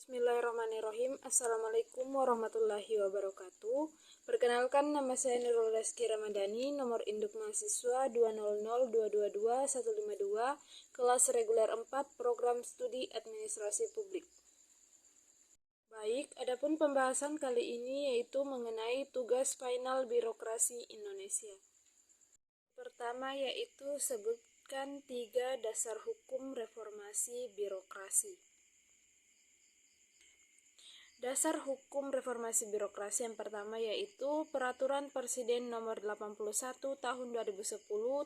Bismillahirrahmanirrahim. Assalamualaikum warahmatullahi wabarakatuh. Perkenalkan, nama saya Nurul Reski Ramadhani, nomor induk mahasiswa 200222152, kelas reguler 4, program studi administrasi publik. Baik, adapun pembahasan kali ini yaitu mengenai tugas final birokrasi Indonesia. Pertama yaitu sebutkan 3 dasar hukum reformasi birokrasi. Dasar hukum reformasi birokrasi yang pertama yaitu Peraturan Presiden Nomor 81 Tahun 2010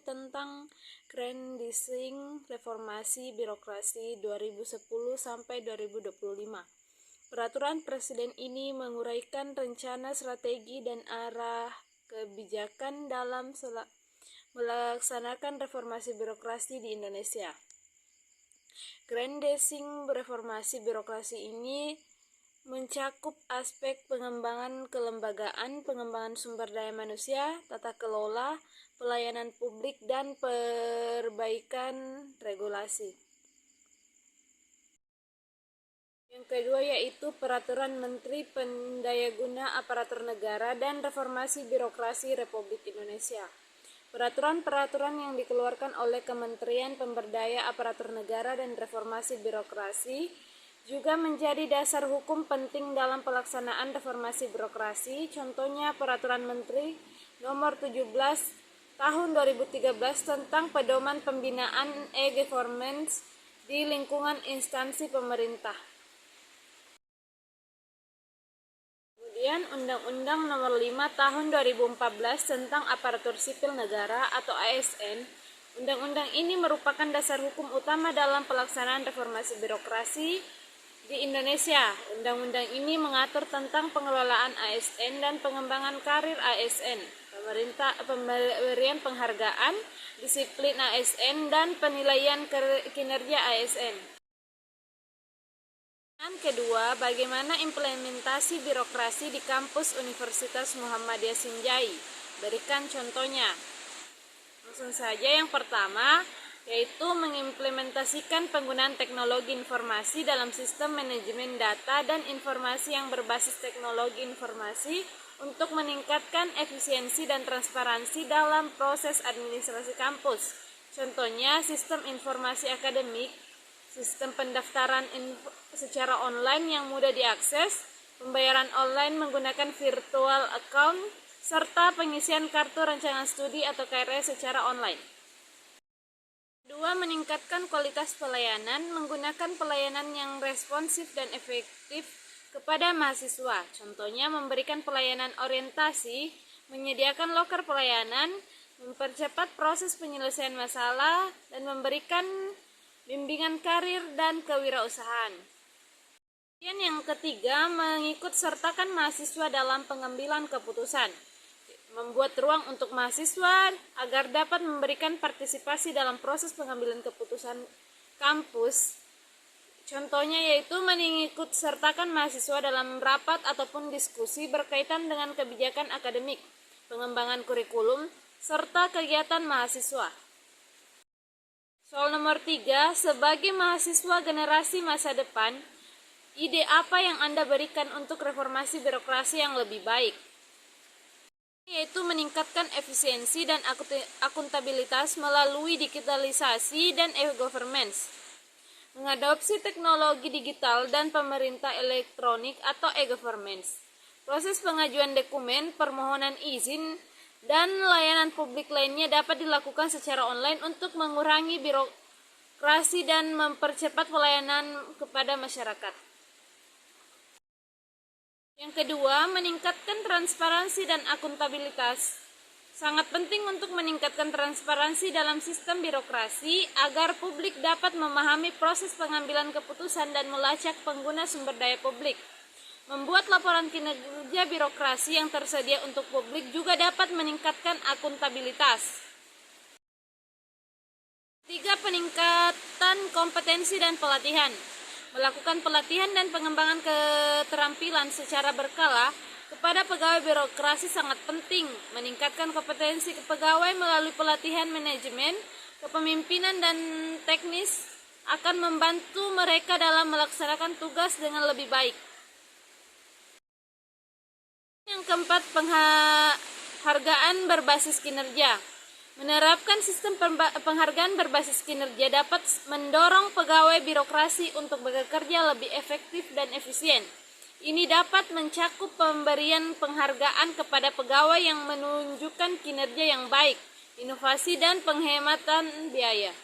tentang Grandising Reformasi Birokrasi 2010 sampai 2025. Peraturan Presiden ini menguraikan rencana strategi dan arah kebijakan dalam melaksanakan reformasi birokrasi di Indonesia. Grandising reformasi birokrasi ini mencakup aspek pengembangan kelembagaan, pengembangan sumber daya manusia, tata kelola, pelayanan publik, dan perbaikan regulasi. Yang kedua yaitu Peraturan Menteri Pendayaguna Aparatur Negara dan Reformasi Birokrasi Republik Indonesia. Peraturan-peraturan yang dikeluarkan oleh Kementerian Pemberdaya Aparatur Negara dan Reformasi Birokrasi juga menjadi dasar hukum penting dalam pelaksanaan reformasi birokrasi. Contohnya Peraturan Menteri Nomor 17 Tahun 2013 tentang pedoman pembinaan e-governance di lingkungan instansi pemerintah. Kemudian Undang-Undang Nomor 5 Tahun 2014 tentang Aparatur Sipil Negara atau ASN. Undang-undang ini merupakan dasar hukum utama dalam pelaksanaan reformasi birokrasi di Indonesia. Undang-undang ini mengatur tentang pengelolaan ASN dan pengembangan karir ASN, pemberian penghargaan, disiplin ASN, dan penilaian kinerja ASN. Dan kedua, bagaimana implementasi birokrasi di kampus Universitas Muhammadiyah Sinjai. Berikan contohnya. Langsung saja, yang pertama yaitu mengimplementasikan penggunaan teknologi informasi dalam sistem manajemen data dan informasi yang berbasis teknologi informasi untuk meningkatkan efisiensi dan transparansi dalam proses administrasi kampus. Contohnya sistem informasi akademik, sistem pendaftaran secara online yang mudah diakses, pembayaran online menggunakan virtual account, serta pengisian kartu rancangan studi atau KRS secara online. Kedua, meningkatkan kualitas pelayanan menggunakan pelayanan yang responsif dan efektif kepada mahasiswa. Contohnya memberikan pelayanan orientasi, menyediakan loker pelayanan, mempercepat proses penyelesaian masalah, dan memberikan bimbingan karir dan kewirausahaan. Kemudian yang ketiga, mengikut sertakan mahasiswa dalam pengambilan keputusan. Membuat ruang untuk mahasiswa agar dapat memberikan partisipasi dalam proses pengambilan keputusan kampus. Contohnya yaitu mengikut sertakan mahasiswa dalam rapat ataupun diskusi berkaitan dengan kebijakan akademik, pengembangan kurikulum, serta kegiatan mahasiswa. Soal nomor 3, sebagai mahasiswa generasi masa depan, ide apa yang Anda berikan untuk reformasi birokrasi yang lebih baik? Yaitu meningkatkan efisiensi dan akuntabilitas melalui digitalisasi dan e-governance, mengadopsi teknologi digital dan pemerintah elektronik atau e-governance, proses pengajuan dokumen, permohonan izin, dan layanan publik lainnya dapat dilakukan secara online untuk mengurangi birokrasi dan mempercepat pelayanan kepada masyarakat. Yang kedua, meningkatkan transparansi dan akuntabilitas. Sangat penting untuk meningkatkan transparansi dalam sistem birokrasi agar publik dapat memahami proses pengambilan keputusan dan melacak pengguna sumber daya publik. Membuat laporan kinerja birokrasi yang tersedia untuk publik juga dapat meningkatkan akuntabilitas. 3. Peningkatan kompetensi dan pelatihan. Melakukan pelatihan dan pengembangan keterampilan secara berkala kepada pegawai birokrasi sangat penting. Meningkatkan kompetensi pegawai melalui pelatihan manajemen, kepemimpinan, dan teknis akan membantu mereka dalam melaksanakan tugas dengan lebih baik. Yang keempat, penghargaan berbasis kinerja. Menerapkan sistem penghargaan berbasis kinerja dapat mendorong pegawai birokrasi untuk bekerja lebih efektif dan efisien. Ini dapat mencakup pemberian penghargaan kepada pegawai yang menunjukkan kinerja yang baik, inovasi, dan penghematan biaya.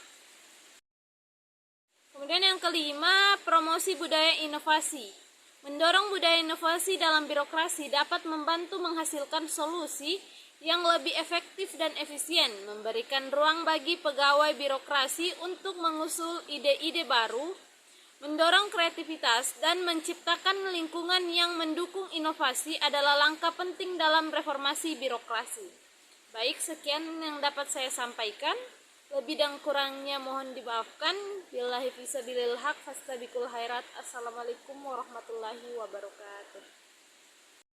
Kemudian yang kelima, promosi budaya inovasi. Mendorong budaya inovasi dalam birokrasi dapat membantu menghasilkan solusi yang lebih efektif dan efisien, memberikan ruang bagi pegawai birokrasi untuk mengusul ide-ide baru, mendorong kreativitas, dan menciptakan lingkungan yang mendukung inovasi adalah langkah penting dalam reformasi birokrasi. Baik, sekian yang dapat saya sampaikan. Lebih dan kurangnya mohon dimaafkan. Billahi fisabilil haq fastabiqul khairat. Assalamualaikum warahmatullahi wabarakatuh.